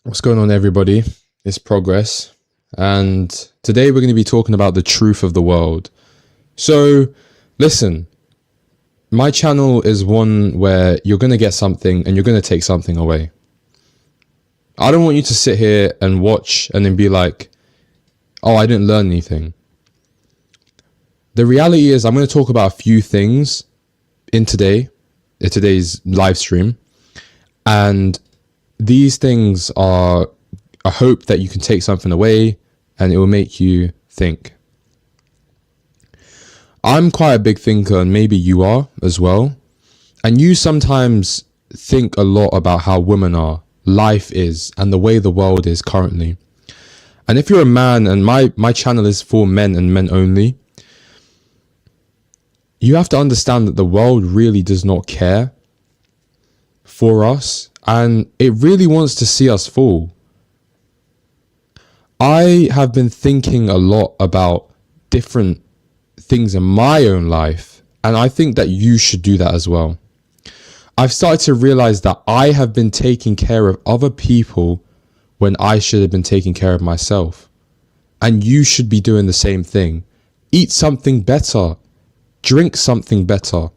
What's going on, everybody? It's Progress, and today we're going to be talking about the truth of the world. So, listen, my channel is one where you're going to get something and you're going to take something away. I don't want you to sit here and watch and then be like, oh, I didn't learn anything. The reality is I'm going to talk about a few things in today's live stream, and these things are a hope that you can take something away and it will make you think. I'm quite a big thinker, and maybe you are as well. And you sometimes think a lot about how women are, life is, and the way the world is currently. And if you're a man, and my channel is for men and men only, you have to understand that the world really does not care for us, and it really wants to see us fall. I have been thinking a lot about different things in my own life, and I think that you should do that as well. I've started to realize that I have been taking care of other people when I should have been taking care of myself. And you should be doing the same thing. Eat something better. Drink something better.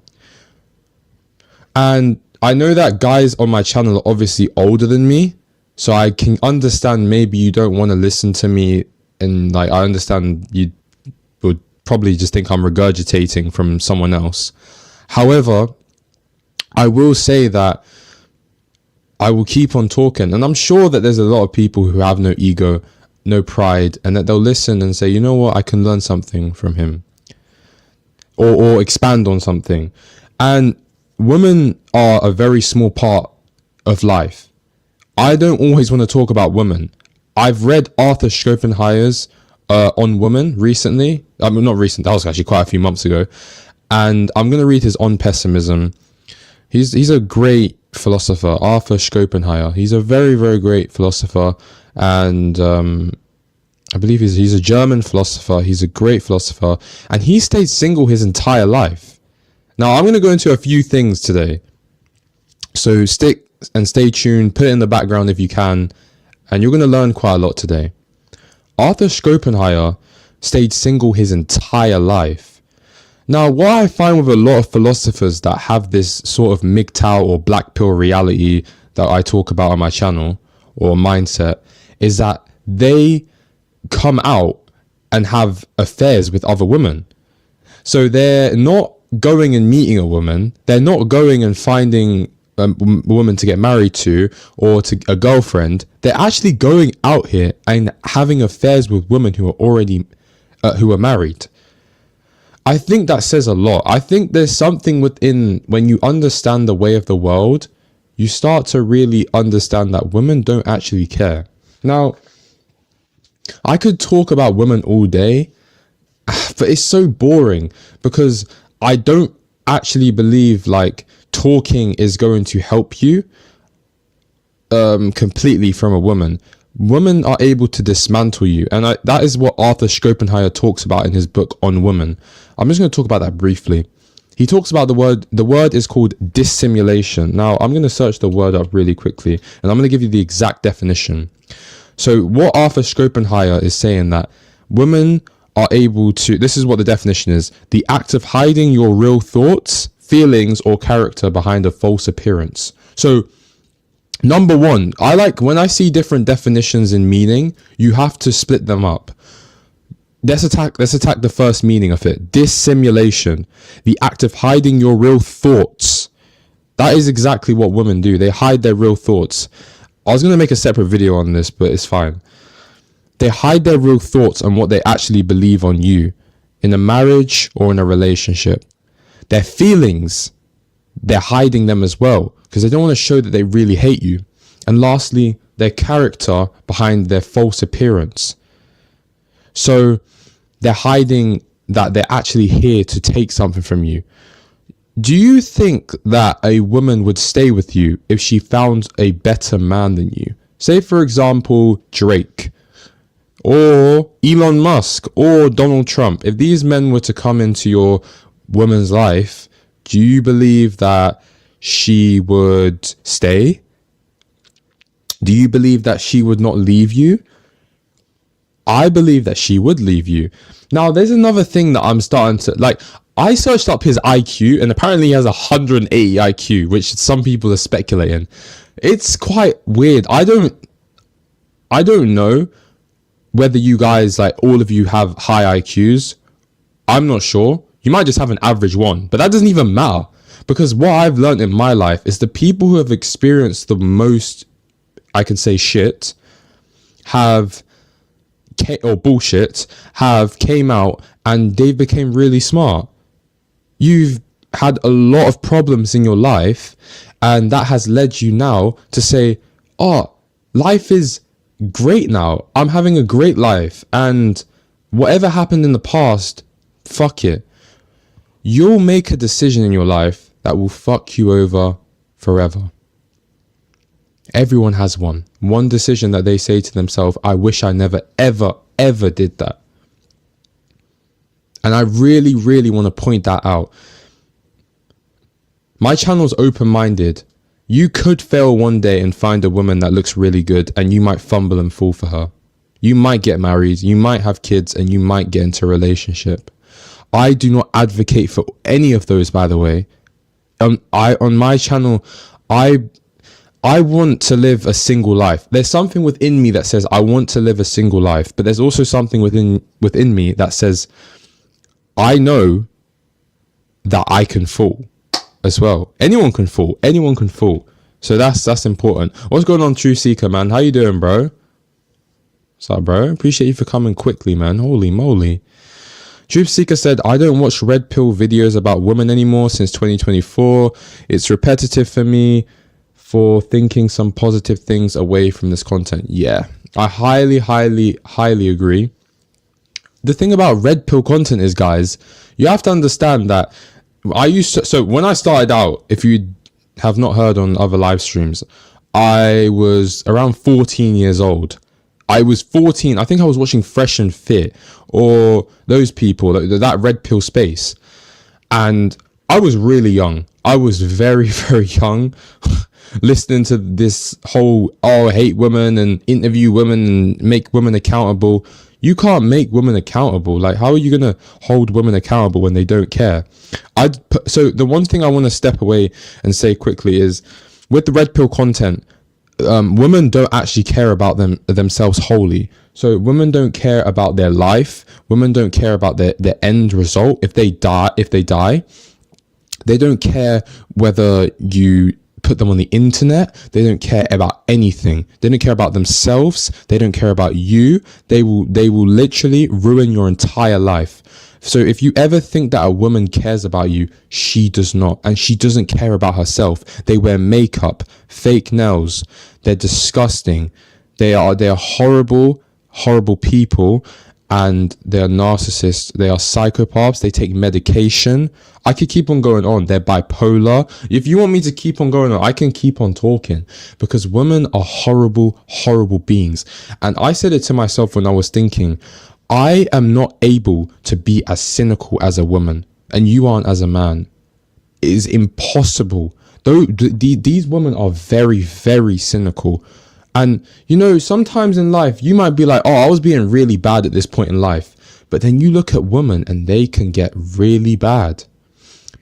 And I know that guys on my channel are obviously older than me, so I can understand maybe you don't want to listen to me, and I understand you would probably just think I'm regurgitating from someone else. However, I will say that I will keep on talking, and I'm sure that there's a lot of people who have no ego, no pride, and that they'll listen and say, you know what, I can learn something from him, or expand on something. And women are a very small part of life. I don't always want to talk about women. I've read Arthur Schopenhauer's On Women recently. I mean, not recent, that was actually quite a few months ago. And I'm going to read his On Pessimism. He's a great philosopher, Arthur Schopenhauer. He's a very, very great philosopher. And I believe he's a German philosopher. He's a great philosopher. And he stayed single his entire life. Now, I'm going to go into a few things today. So stick and stay tuned. Put it in the background if you can. And you're going to learn quite a lot today. Arthur Schopenhauer stayed single his entire life. Now, what I find with a lot of philosophers that have this sort of mgtow or black pill reality that I talk about on my channel, or mindset, is that they come out and have affairs with other women. So they're not going and meeting a woman. They're not going and finding a woman to get married to or to a girlfriend. They're actually going out here and having affairs with women who are already who are married. I think that says a lot. I think there's something within, when you understand the way of the world, you start to really understand that women don't actually care. Now, I could talk about women all day, but it's so boring because I don't actually believe like talking is going to help you completely from a woman. Women are able to dismantle you, and that is what Arthur Schopenhauer talks about in his book On Women. I'm just going to talk about that briefly. He talks about the word is called dissimulation. Now, I'm going to search the word up really quickly, and I'm going to give you the exact definition. So what Arthur Schopenhauer is saying, that women are able to, this is what the definition is: the act of hiding your real thoughts, feelings, or character behind a false appearance. So number one, I like when I see different definitions in meaning, you have to split them up. Let's attack the first meaning of it. Dissimulation, the act of hiding your real thoughts. That is exactly what women do. They hide their real thoughts. I was going to make a separate video on this, but it's fine. They hide their real thoughts and what they actually believe on you in a marriage or in a relationship. Their feelings, they're hiding them as well because they don't want to show that they really hate you. And lastly, their character behind their false appearance. So they're hiding that they're actually here to take something from you. Do you think that a woman would stay with you if she found a better man than you? Say, for example, Drake, or Elon Musk, or Donald Trump. If these men were to come into your woman's life, do you believe that she would stay? Do you believe that she would not leave you? I believe that she would leave you. Now, there's another thing that I'm starting to like. I searched up his IQ, and apparently he has 180 IQ, which some people are speculating. It's quite weird. I don't know whether you guys, like, all of you have high IQs. I'm not sure. You might just have an average one, but that doesn't even matter, because what I've learned in my life is the people who have experienced the most, I can say, shit, came out and they became really smart. You've had a lot of problems in your life, and that has led you now to say, oh, life is great now. I'm having a great life, and whatever happened in the past, fuck it. You'll make a decision in your life that will fuck you over forever. Everyone has one decision that they say to themselves, I wish I never, ever, ever did that. And I really, really want to point that out. My channel's open-minded. You could fail one day and find a woman that looks really good, and you might fumble and fall for her. You might get married, you might have kids, and you might get into a relationship. I do not advocate for any of those, by the way. On my channel, I want to live a single life. There's something within me that says I want to live a single life, but there's also something within me that says I know that I can fall as well. Anyone can fall. So that's important. What's going on, True Seeker, man? How you doing, bro? What's up, bro? Appreciate you for coming quickly, man. Holy moly. Truth Seeker said, I don't watch red pill videos about women anymore since 2024. It's repetitive for me for thinking some positive things away from this content. Yeah, I highly, highly, highly agree. The thing about red pill content is, guys, you have to understand that so when I started out, if you have not heard on other live streams, I was around 14 years old. I was 14. I think I was watching Fresh and Fit or those people, that red pill space. And I was really young. I was very, very young, listening to this whole, I hate women and interview women and make women accountable. You can't make women accountable. Like, how are you going to hold women accountable when they don't care? So the one thing I want to step away and say quickly is, with the red pill content, women don't actually care about themselves wholly. So women don't care about their life. Women don't care about their end result. If they die, they don't care whether you put them on the internet. They don't care about anything. They don't care about themselves. They don't care about you. They will literally ruin your entire life. So if you ever think that a woman cares about you, she does not. And she doesn't care about herself. They wear makeup, fake nails. They're disgusting. They are horrible, horrible people. And they're narcissists. They are psychopaths. They take medication. I could keep on going on. They're bipolar. If you want me to keep on going on, I can keep on talking, because women are horrible, horrible beings. And I said it to myself when I was thinking, I am not able to be as cynical as a woman, and you aren't as a man. It is impossible. These women are very, very cynical. And, you know, sometimes in life, you might be like, oh, I was being really bad at this point in life. But then you look at women and they can get really bad.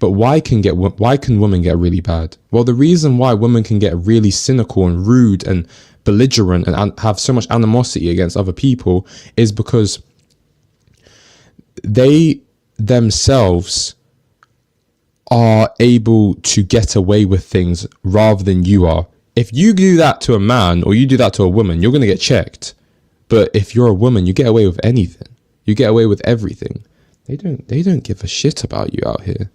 But why can women get really bad? Well, the reason why women can get really cynical and rude and belligerent and have so much animosity against other people is because they themselves are able to get away with things rather than you are. If you do that to a man or you do that to a woman, you're going to get checked. But if you're a woman, you get away with anything. You get away with everything. They don't give a shit about you out here.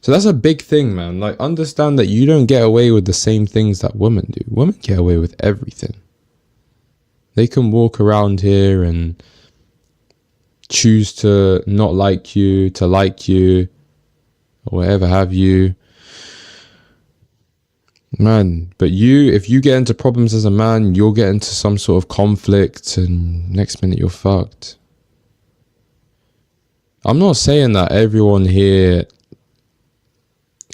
So that's a big thing, man. Like, understand that you don't get away with the same things that women do. Women get away with everything. They can walk around here and choose to not like you, to like you, or whatever have you. Man, but if you get into problems as a man, you'll get into some sort of conflict and next minute you're fucked. I'm not saying that everyone here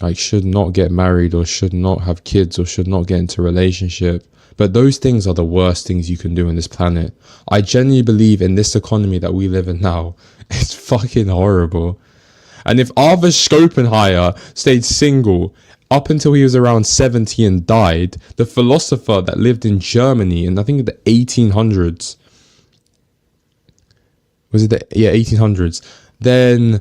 like should not get married or should not have kids or should not get into a relationship. But those things are the worst things you can do on this planet. I genuinely believe in this economy that we live in now, it's fucking horrible. And if Arthur Schopenhauer stayed single up until he was around 70 and died, the philosopher that lived in Germany in I think the 1800s, was it the 1800s, then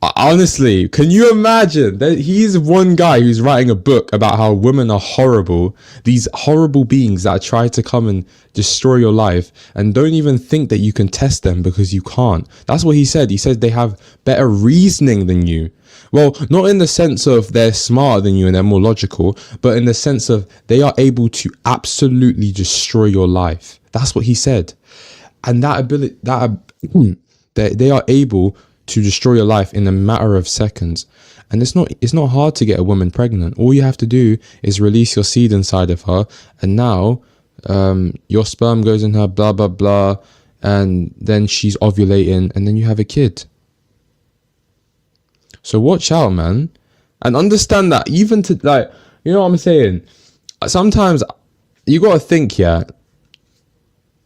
honestly, can you imagine that he's one guy who's writing a book about how women are horrible, these horrible beings that try to come and destroy your life, and don't even think that you can test them because you can't. That's what he said. He said they have better reasoning than you. Well, not in the sense of they're smarter than you and they're more logical, but in the sense of they are able to absolutely destroy your life. That's what he said. And that ability, they are able to destroy your life in a matter of seconds. And it's not hard to get a woman pregnant. All you have to do is release your seed inside of her, and now your sperm goes in her, blah blah blah, and then she's ovulating, and then you have a kid. So watch out, man, and understand that even to, like, you know what I'm saying, sometimes you gotta think, yeah,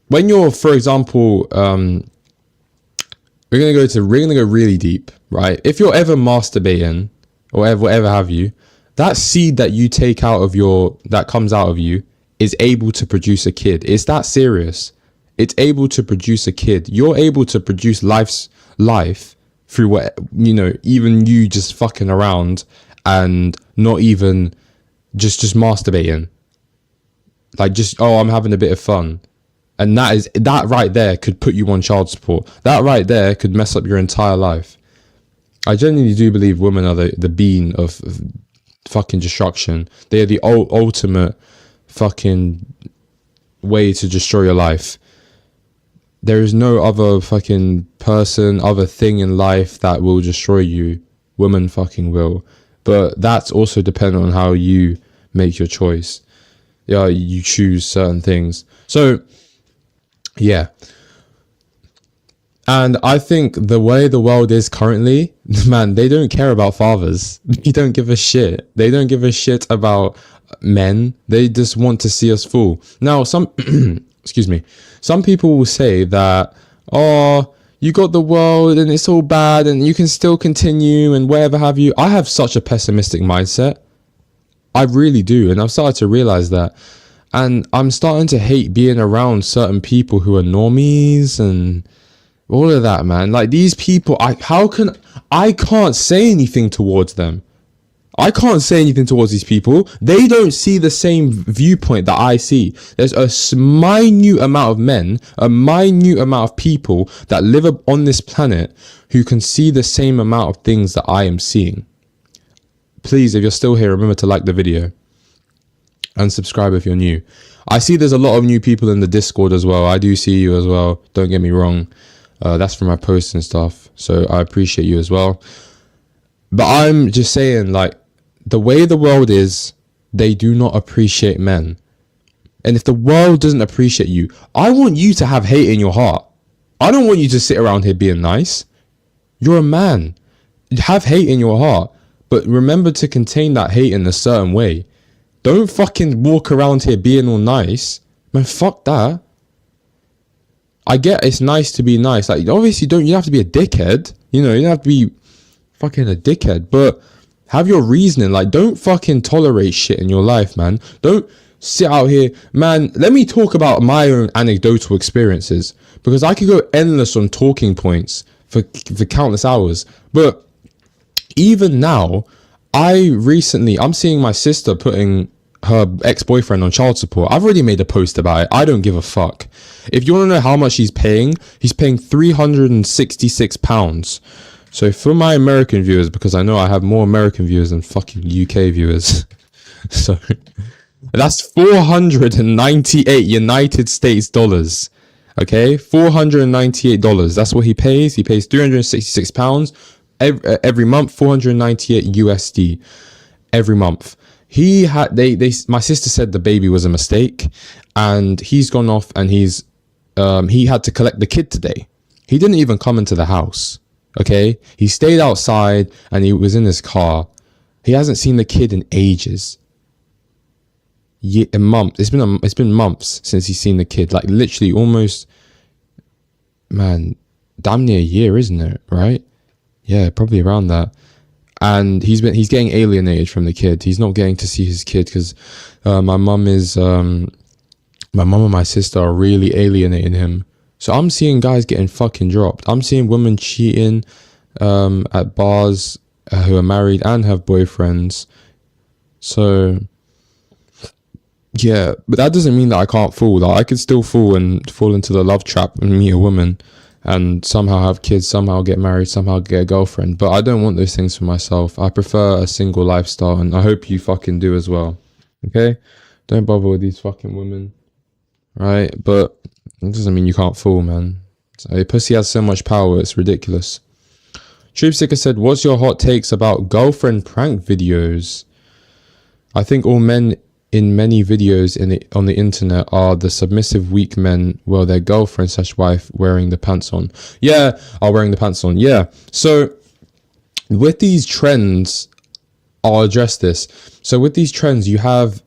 when you're, for example, we're gonna go really deep, right? If you're ever masturbating or whatever have you, that seed that you take out of that comes out of you is able to produce a kid. It's that serious. It's able to produce a kid. You're able to produce life through what, you know, even you just fucking around and not even just masturbating. Like, just, oh, I'm having a bit of fun. And that right there could put you on child support. That right there could mess up your entire life. I genuinely do believe women are the bean of fucking destruction. They are the ultimate fucking way to destroy your life. There is no other fucking person, other thing in life that will destroy you. Women fucking will. But that's also dependent on how you make your choice. Yeah, you choose certain things. So, yeah. And I think the way the world is currently, man, they don't care about fathers. They don't give a shit. They don't give a shit about men. They just want to see us fall. Now, excuse me, some people will say that, oh, you got the world and it's all bad and you can still continue and whatever have you. I have such a pessimistic mindset. I really do. And I've started to realize that. And I'm starting to hate being around certain people who are normies and all of that, man. Like, these people, I can't say anything towards them. I can't say anything towards these people. They don't see the same viewpoint that I see. There's a minute amount of men, a minute amount of people that live on this planet who can see the same amount of things that I am seeing. Please, if you're still here, remember to like the video and subscribe if you're new. I see there's a lot of new people in the Discord as well. I do see you as well. Don't get me wrong. That's from my posts and stuff. So I appreciate you as well. But I'm just saying, like, the way the world is, they do not appreciate men. And if the world doesn't appreciate you, I want you to have hate in your heart. I don't want you to sit around here being nice. You're a man. Have hate in your heart. But remember to contain that hate in a certain way. Don't fucking walk around here being all nice. Man, fuck that. I get it's nice to be nice. Like, obviously, you have to be a dickhead. You know, you don't have to be fucking a dickhead. But have your reasoning. Like, don't fucking tolerate shit in your life, man. Don't sit out here. Man, let me talk about my own anecdotal experiences. Because I could go endless on talking points for countless hours. But even now, I'm seeing my sister putting her ex-boyfriend on child support. I've already made a post about it. I don't give a fuck. If you want to know how much he's paying £366. So for my American viewers, because I know I have more American viewers than fucking UK viewers. So that's $498 United States dollars. Okay, $498. That's what he pays. He pays £366 every month, 498 USD every month. My sister said the baby was a mistake, and he's gone off and he had to collect the kid today. He didn't even come into the house. Okay, he stayed outside and he was in his car, He hasn't seen the kid in ages. A month. It's been months since he's seen the kid. Like literally, almost, man, damn near a year, isn't it? Right? Yeah, probably around that. And he's getting alienated from the kid. He's not getting to see his kid because my mum and my sister are really alienating him. So I'm seeing guys getting fucking dropped. I'm seeing women cheating at bars who are married and have boyfriends. So yeah, but that doesn't mean that I can't fall. Like, I could still fall into the love trap and meet a woman and somehow have kids, somehow get married, somehow get a girlfriend. But I don't want those things for myself. I prefer a single lifestyle, and I hope you fucking do as well. Okay? Don't bother with these fucking women. Right? But it doesn't mean you can't fall, man. So, pussy has so much power, it's ridiculous. Truth Seeker said, what's your hot takes about girlfriend prank videos? I think all men in many videos on the internet are the submissive weak men, well, their girlfriend / wife wearing the pants on. Yeah, are wearing the pants on. Yeah. So with these trends, I'll address this. So with these trends, you have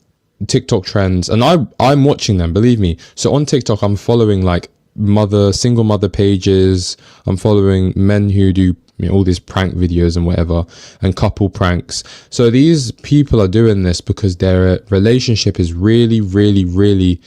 TikTok trends, and I'm watching them, believe me. So on TikTok, I'm following like single mother pages. I'm following men who do all these prank videos and whatever, and couple pranks. So these people are doing this because their relationship is really, really, really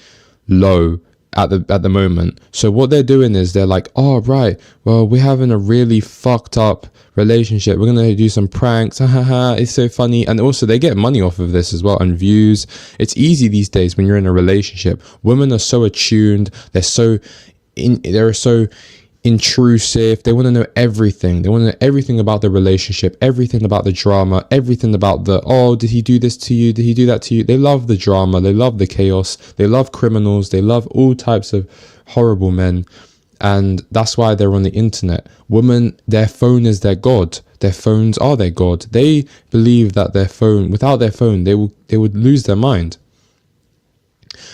low at the moment. So what they're doing is they're like, oh right, well, we're having a really fucked up relationship, we're gonna do some pranks, it's so funny. And also they get money off of this as well, and views. It's easy these days when you're in a relationship. Women are so attuned, they're so intrusive. They want to know everything. They want to know everything about the relationship, everything about the drama, everything about did he do this to you, did he do that to you? They love the drama, they love the chaos, they love criminals, they love all types of horrible men. And that's why they're on the internet. Women, their phone is their god. Their phones are their god. They believe that without their phone, they would lose their mind.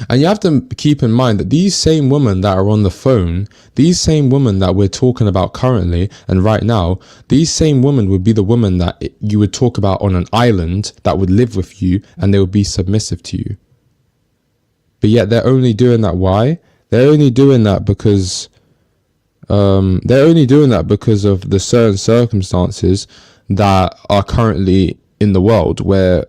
And you have to keep in mind that these same women that are on the phone, these same women that we're talking about currently and right now, these same women would be the women that you would talk about on an island that would live with you, and they would be submissive to you. But yet they're only doing that. Why? They're only doing that because of the certain circumstances that are currently in the world where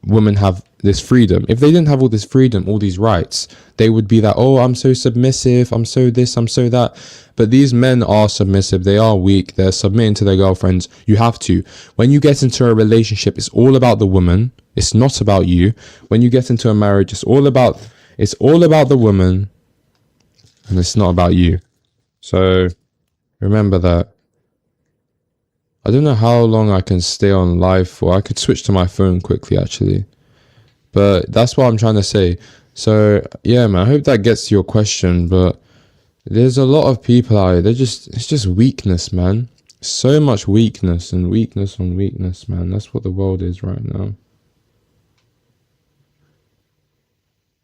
women have this freedom. If they didn't have all this freedom, all these rights, they would be that, oh, I'm so submissive, I'm so this, I'm so that. But these men are submissive, they are weak, they're submitting to their girlfriends. You have to. When you get into a relationship, it's all about the woman, it's not about you. When you get into a marriage, it's all about the woman, and it's not about you. So remember that. I don't know how long I can stay on live for. I could switch to my phone quickly actually. But that's what I'm trying to say. So yeah, man, I hope that gets to your question. But there's a lot of people out there. It's just weakness, man. So much weakness and weakness on weakness, man. That's what the world is right now.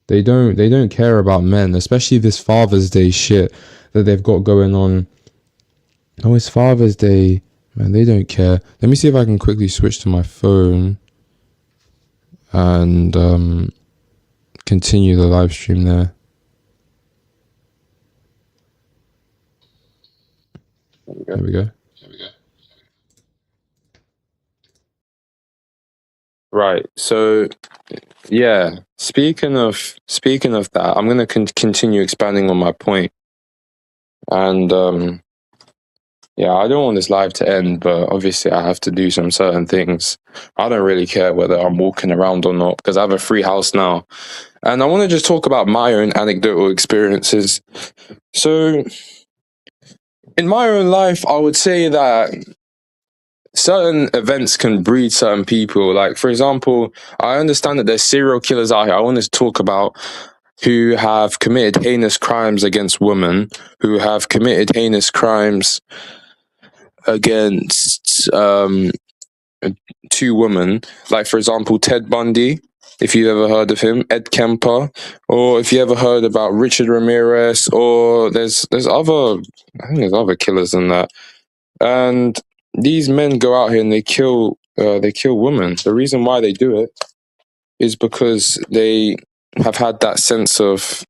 They don't care about men, especially this Father's Day shit that they've got going on. Oh, it's Father's Day. Man, they don't care. Let me see if I can quickly switch to my phone and continue the live stream there. There we go. Right. So yeah, speaking of that, I'm going to continue expanding on my point. And yeah, I don't want this live to end, but obviously I have to do some certain things. I don't really care whether I'm walking around or not because I have a free house now. And I want to just talk about my own anecdotal experiences. So in my own life, I would say that certain events can breed certain people. Like, for example, I understand that there's serial killers out here. I want to talk about who have committed heinous crimes against women, who have committed heinous crimes against two women. Like, for example, Ted Bundy, if you've ever heard of him, Ed Kemper, or if you ever heard about Richard Ramirez, or there's other killers than that. And these men go out here and they kill they kill women. The reason why they do it is because they have had that sense of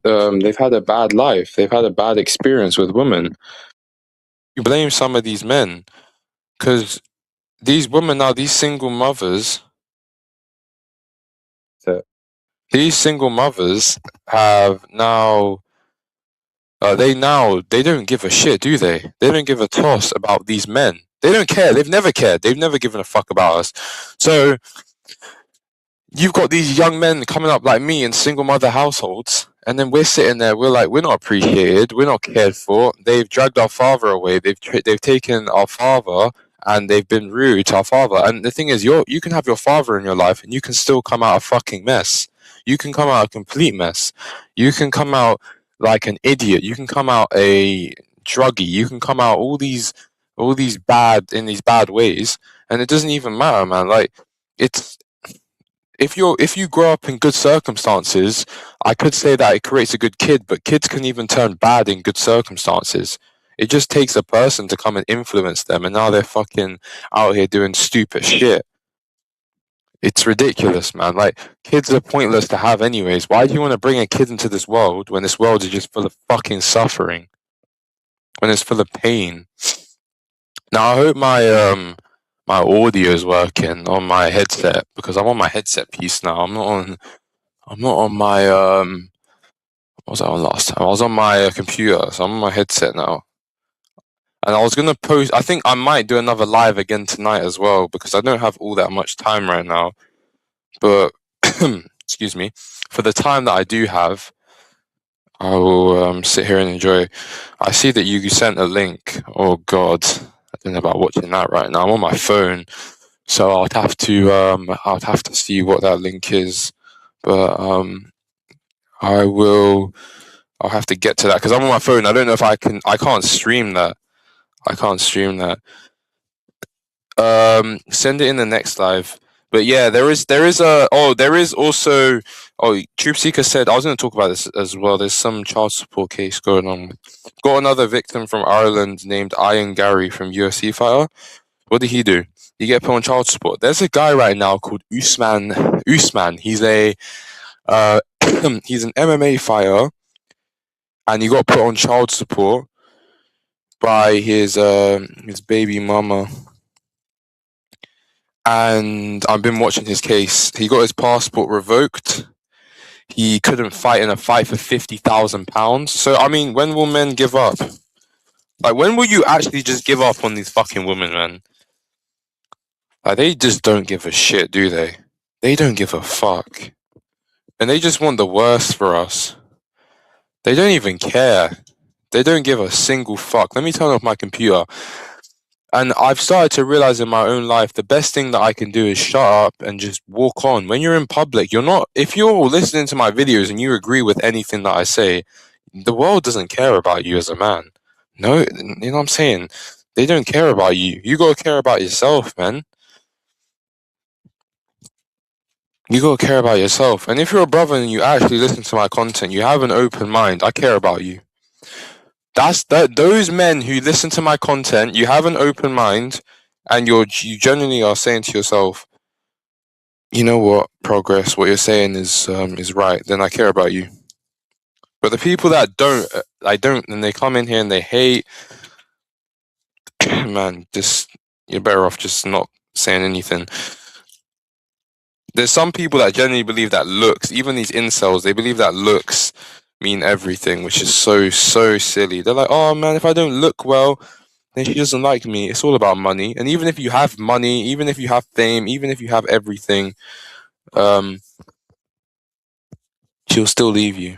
they've had a bad life. They've had a bad experience with women. You blame some of these men because these women now, these single mothers, have now. They don't give a shit, do they? They don't give a toss about these men. They don't care. They've never cared. They've never given a fuck about us. So you've got these young men coming up like me in single mother households, and then we're sitting there. We're like, we're not appreciated. We're not cared for. They've dragged our father away. They've taken our father, and they've been rude to our father. And the thing is, you can have your father in your life, and you can still come out a fucking mess. You can come out a complete mess. You can come out like an idiot. You can come out a druggie. You can come out all these bad ways, and it doesn't even matter, man. Like it's if you grow up in good circumstances, I could say that it creates a good kid, but kids can even turn bad in good circumstances. It just takes a person to come and influence them, and now they're fucking out here doing stupid shit. It's ridiculous, man. Like, kids are pointless to have anyways. Why do you want to bring a kid into this world when this world is just full of fucking suffering? When it's full of pain? Now, I hope my audio is working on my headset, because I'm on my headset piece now. I'm not on my what was I on last time? I was on my computer, so I'm on my headset now. And I was gonna post. I think I might do another live again tonight as well, because I don't have all that much time right now. But excuse me, for the time that I do have, I will sit here and enjoy. I see that you sent a link. Oh God, I don't know about watching that right now. I'm on my phone, so I'll have to see what that link is. But I'll have to get to that because I'm on my phone. I don't know if I can. I can't stream that. I can't stream that. Send it in the next live. But yeah, there is also. Oh, Troop Seeker said I was going to talk about this as well. There's some child support case going on. Got another victim from Ireland named Iron Gary from UFC fighter. What did he do? He get put on child support. There's a guy right now called Usman. He's a he's an MMA fighter, and he got put on child support by his baby mama. And I've been watching his case. He got his passport revoked. He couldn't fight in a fight for £50,000. So I mean, when will men give up? Like, when will you actually just give up on these fucking women, man? Like, they just don't give a shit, do they? They don't give a fuck. And they just want the worst for us. They don't even care. They don't give a single fuck. Let me turn off my computer. And I've started to realize in my own life, the best thing that I can do is shut up and just walk on. When you're in public, if you're listening to my videos and you agree with anything that I say, the world doesn't care about you as a man. No, you know what I'm saying? They don't care about you. You gotta care about yourself, man. You gotta care about yourself. And if you're a brother and you actually listen to my content, you have an open mind, I care about you. Those men who listen to my content, you have an open mind, and you genuinely are saying to yourself, you know what, Progress, what you're saying is right, then I care about you. But the people that don't, and they come in here and they hate, man, you're better off just not saying anything. There's some people that genuinely believe that looks, even these incels, they believe that looks mean everything, which is so silly. They're like, oh man, if I don't look well, then she doesn't like me. It's all about money. And even if you have money, even if you have fame, even if you have everything, she'll still leave you.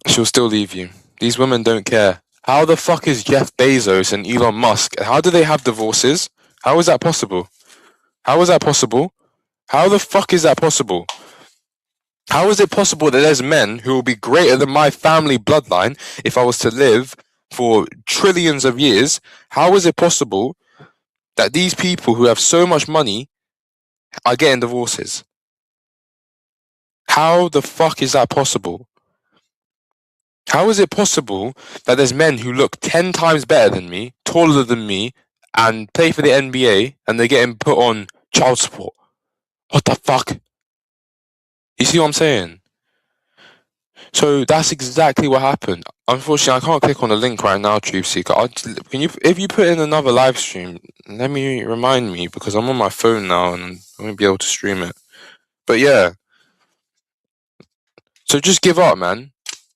She'll still leave you. These women don't care. How the fuck is Jeff Bezos and Elon Musk? How do they have divorces? How is that possible? How is that possible? How the fuck is that possible? How is it possible that there's men who will be greater than my family bloodline if I was to live for trillions of years? How is it possible that these people who have so much money are getting divorces? How the fuck is that possible? How is it possible that there's men who look 10 times better than me, taller than me, and play for the NBA, and they're getting put on child support? What the fuck? You see what I'm saying? So that's exactly what happened. Unfortunately, I can't click on the link right now, Truth Seeker. Can you, if you put in another live stream, let me remind me because I'm on my phone now and I won't be able to stream it. But yeah, so just give up, man.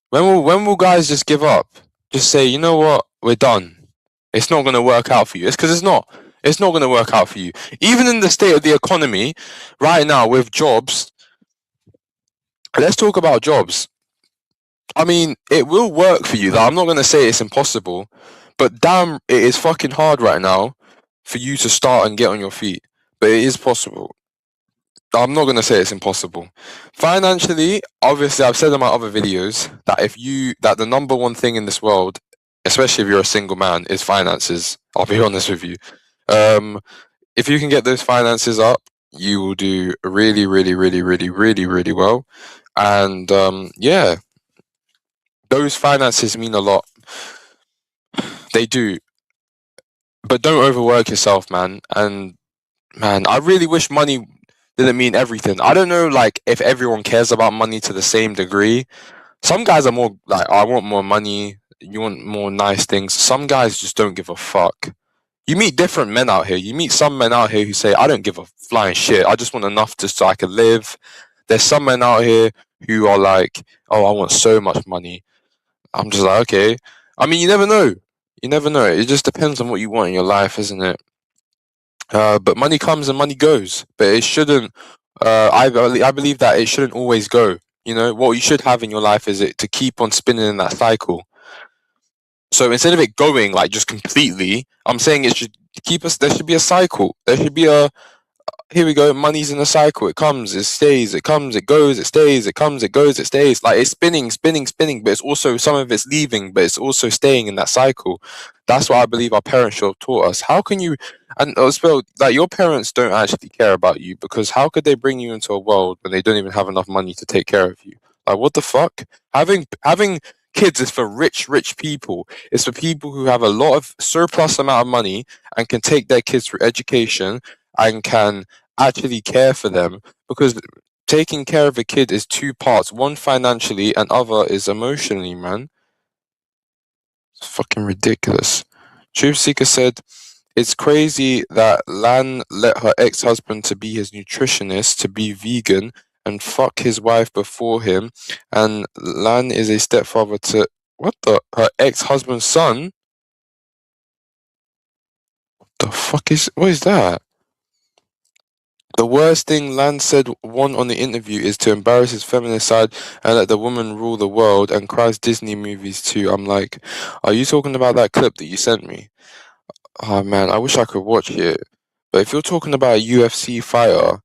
When will guys just give up? Just say, you know what, we're done. It's not gonna work out for you. It's because it's not. It's not gonna work out for you. Even in the state of the economy right now with jobs. Let's talk about jobs. I mean, it will work for you. Like, I'm not gonna say it's impossible, but damn, it is fucking hard right now for you to start and get on your feet. But it is possible. I'm not gonna say it's impossible. Financially, obviously, I've said in my other videos that that the number one thing in this world, especially if you're a single man, is finances. I'll be honest with you. Um, if you can get those finances up, you will do really, really, really, really, really, really well. And yeah, those finances mean a lot. They do, but don't overwork yourself, man. And man, I really wish money didn't mean everything. I don't know, like if everyone cares about money to the same degree. Some guys are more like, I want more money. You want more nice things. Some guys just don't give a fuck. You meet different men out here. You meet some men out here who say, I don't give a flying shit. I just want enough just so I can live. There's some men out here who are like, oh, I want so much money. I'm just like, okay. I mean, you never know. You never know. It just depends on what you want in your life, isn't it? But money comes and money goes. But it shouldn't. I believe that it shouldn't always go. You know what you should have in your life is it to keep on spinning in that cycle. So instead of it going like just completely, I'm saying it should keep us. There should be a cycle. There should be a, here we go. Money's in a cycle. It comes, it stays, it comes, it goes, it stays, it comes, it goes, it stays. Like it's spinning, spinning, spinning. But it's also some of it's leaving, but it's also staying in that cycle. That's what I believe our parents should have taught us. How can you, and as well, like your parents don't actually care about you because how could they bring you into a world when they don't even have enough money to take care of you? Like what the fuck? Having kids is for rich people. It's for people who have a lot of surplus amount of money and can take their kids through education and can actually care for them because taking care of a kid is two parts, one financially and other is emotionally, man. It's fucking ridiculous. Truth Seeker said it's crazy that Lan let her ex-husband to be his nutritionist to be vegan and fuck his wife before him, and Lan is a stepfather to what the her ex-husband's son. The fuck is what is that? The worst thing Lan said one on the interview is to embarrass his feminist side and let the woman rule the world and cries Disney movies too. I'm like, are you talking about that clip that you sent me? Oh man, I wish I could watch it. But if you're talking about a UFC fighter,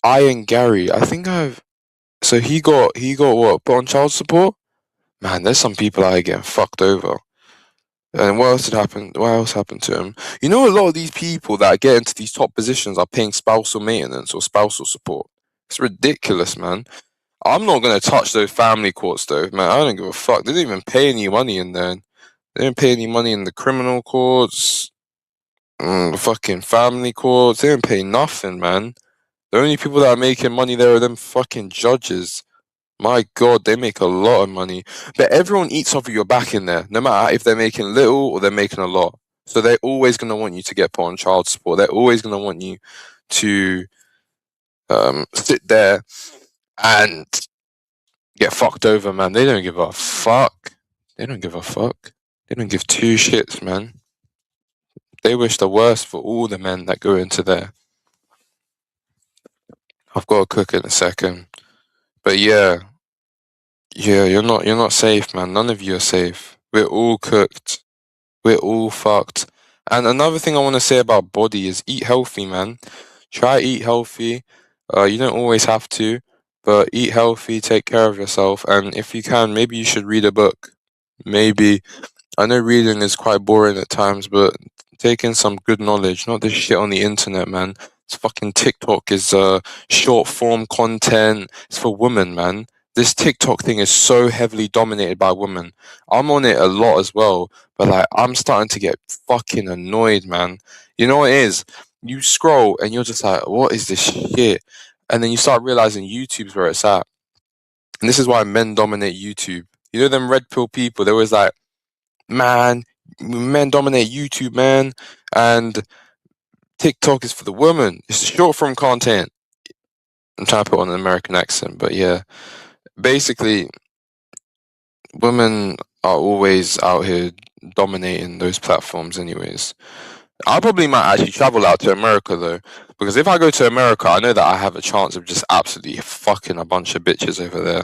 Iron Gary, I think I've so he got what, put on child support? Man, there's some people out here getting fucked over. And what else had happened? What else happened to him? You know, a lot of these people that get into these top positions are paying spousal maintenance or spousal support. It's ridiculous, man. I'm not gonna touch those family courts though, man. I don't give a fuck. They didn't even pay any money in there. They didn't pay any money in the criminal courts, the fucking family courts. They didn't pay nothing, man. The only people that are making money there are them fucking judges. My God, they make a lot of money. But everyone eats off of your back in there, no matter if they're making little or they're making a lot. So they're always going to want you to get put on child support. They're always going to want you to sit there and get fucked over, man. They don't give a fuck. They don't give a fuck. They don't give two shits, man. They wish the worst for all the men that go into there. I've got to cook in a second. But yeah, you're not safe, man. None of you are safe. We're all cooked. We're all fucked. And another thing I want to say about body is eat healthy, man. Try eat healthy. You don't always have to, but eat healthy, take care of yourself, and if you can, maybe you should read a book. Maybe. I know reading is quite boring at times, but take in some good knowledge, not this shit on the internet, man. It's fucking TikTok is short form content. It's for women, man. this TikTok thing is so heavily dominated by women. I'm on it a lot as well, but like I'm starting to get fucking annoyed, man. You know what it is? You scroll and you're just like, what is this shit? And then you start realizing YouTube's where it's at. And this is why men dominate YouTube. You know them red pill people, they always like, man, men dominate YouTube, man. And TikTok is for the woman. It's short form content. I'm trying to put on an American accent, but yeah. Basically, women are always out here dominating those platforms anyways. I probably might actually travel out to America though, because if I go to America, I know that I have a chance of just absolutely fucking a bunch of bitches over there.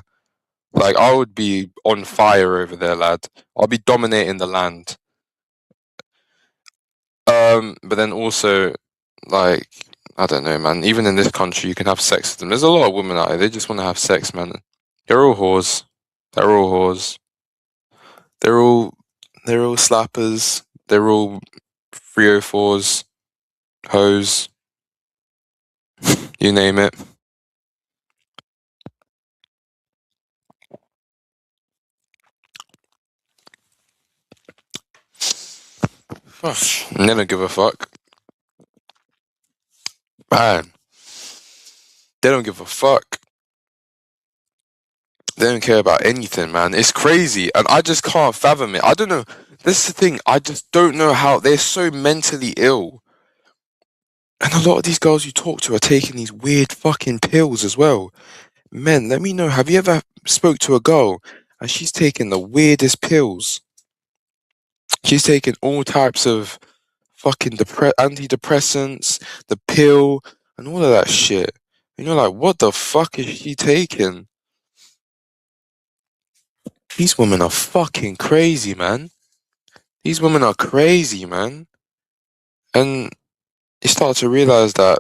Like I would be on fire over there, lad. I'll be dominating the land. But then also, like, I don't know, man. Even in this country, you can have sex with them. There's a lot of women out there. They just want to have sex, man. They're all whores. They're all whores. They're all they're all slappers. They're all 304s, hoes, you name it. And they don't give a fuck. Man, they don't give a fuck. They don't care about anything, man. It's crazy. And I just can't fathom it. I don't know. This is the thing. I just don't know how they're so mentally ill. And a lot of these girls you talk to are taking these weird fucking pills as well. Men, let me know. Have you ever spoke to a girl and she's taking the weirdest pills? She's taking all types of fucking antidepressants, the pill, and all of that shit. And you're like, what the fuck is she taking? These women are fucking crazy, man. These women are crazy, man. And you start to realize that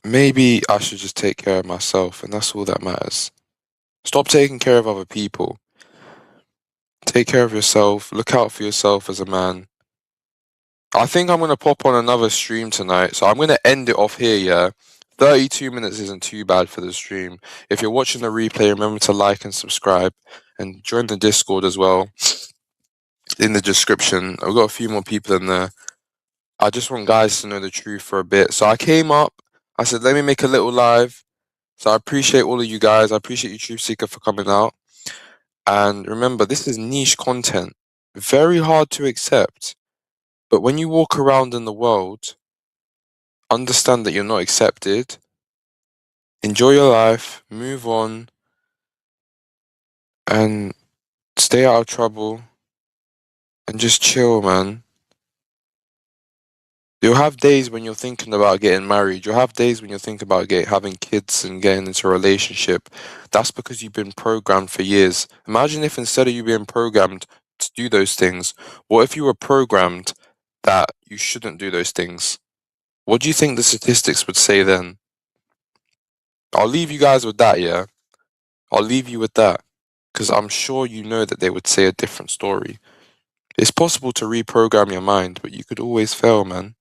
maybe I should just take care of myself, and that's all that matters. Stop taking care of other people. Take care of yourself. Look out for yourself as a man. I think I'm gonna pop on another stream tonight, so I'm gonna end it off here, yeah? 32 minutes isn't too bad for the stream. If you're watching the replay, remember to like and subscribe and join the Discord as well. In the description, I've got a few more people in there. I just want guys to know the truth for a bit. So I came up, I said, let me make a little live. So I appreciate all of you guys. I appreciate you, Truth Seeker, for coming out. And remember, this is niche content, very hard to accept. But when you walk around in the world, understand that you're not accepted. Enjoy your life, move on, and stay out of trouble, and just chill, man. You'll have days when you're thinking about getting married. You'll have days when you're thinking about having kids and getting into a relationship. That's because you've been programmed for years. Imagine if instead of you being programmed to do those things, what if you were programmed that you shouldn't do those things? What do you think the statistics would say then? I'll leave you guys with that, yeah? I'll leave you with that. Because I'm sure you know that they would say a different story. It's possible to reprogram your mind, but you could always fail, man.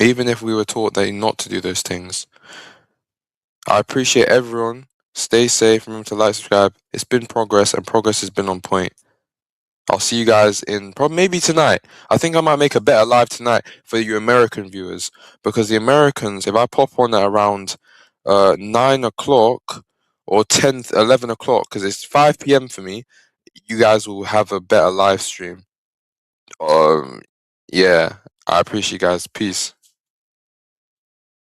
Even if we were taught that not to do those things. I appreciate everyone. Stay safe. Remember to like, subscribe. It's been progress, and progress has been on point. I'll see you guys in probably maybe tonight. I think I might make a better live tonight for you American viewers, because the Americans, if I pop on at around 9 o'clock or 10, 11 o'clock, because it's 5 p.m. for me, you guys will have a better live stream. Yeah, I appreciate you guys. Peace.